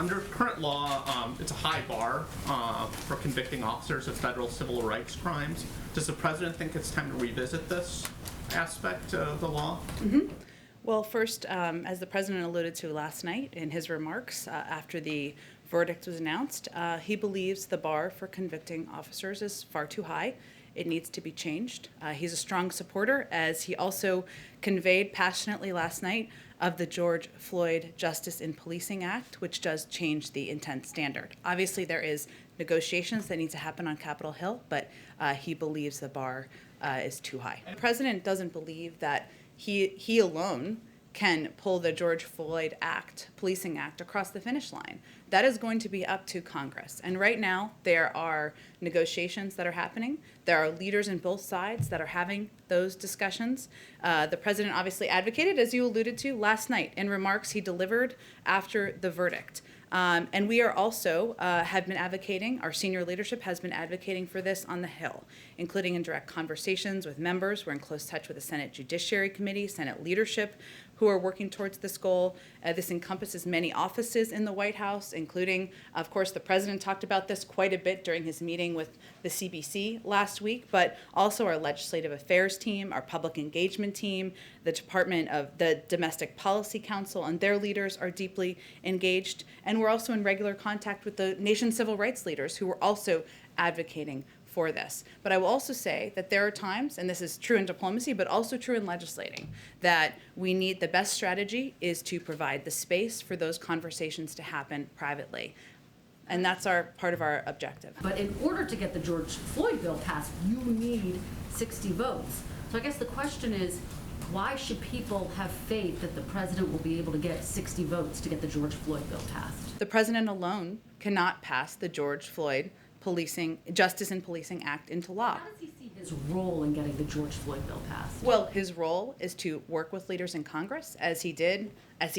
Under current law, it's a high bar for convicting officers of federal civil rights crimes. Does the president think it's time to revisit this aspect of the law? Well, first, as the president alluded to last night in his remarks after the verdict was announced, he believes the bar for convicting officers is far too high. It needs to be changed. He's a strong supporter, as he also conveyed passionately last night, of the George Floyd Justice in Policing Act, which does change the intent standard. Obviously, there is negotiations that need to happen on Capitol Hill, but he believes the bar is too high. The president doesn't believe that he alone can pull the George Floyd Policing Act across the finish line. That is going to be up to Congress. And right now, there are negotiations that are happening. There are leaders in both sides that are having those discussions. The president obviously advocated, as you alluded to, last night in remarks he delivered after the verdict. And we are also have been advocating, our senior leadership has been advocating for this on the Hill, including in direct conversations with members. We're in close touch with the Senate Judiciary Committee, Senate leadership, who are working towards this goal. This encompasses many offices in the White House, including, of course, the president talked about this quite a bit during his meeting with the CBC last week, but also our legislative affairs team, our public engagement team, the Department of the Domestic Policy Council, and their leaders are deeply engaged. And we're also in regular contact with the nation's civil rights leaders who are also advocating for this. But I will also say that there are times, and this is true in diplomacy, but also true in legislating, that we need, the best strategy is to provide the space for those conversations to happen privately. And that's part of our objective. But in order to get the George Floyd bill passed, you need 60 votes. So I guess the question is, why should people have faith that the president will be able to get 60 votes to get the George Floyd bill passed? The president alone cannot pass the George Floyd Justice in Policing Act into law. How does he see his role in getting the George Floyd bill passed? Well, his role is to work with leaders in Congress, as he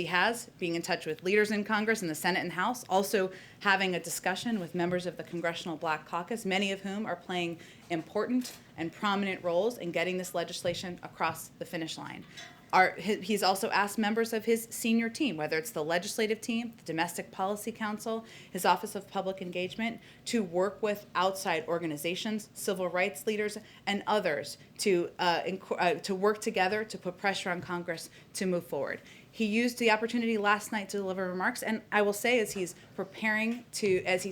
has, being in touch with leaders in Congress, in the Senate and House, also having a discussion with members of the Congressional Black Caucus, many of whom are playing important and prominent roles in getting this legislation across the finish line. He's also asked members of his senior team, whether it's the legislative team, the Domestic Policy Council, his Office of Public Engagement, to work with outside organizations, civil rights leaders, and others to work together to put pressure on Congress to move forward. He used the opportunity last night to deliver remarks, and I will say, as he's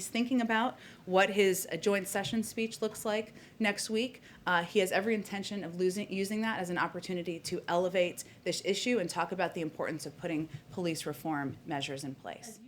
thinking about what his joint session speech looks like next week, he has every intention of using that as an opportunity to elevate this issue and talk about the importance of putting police reform measures in place.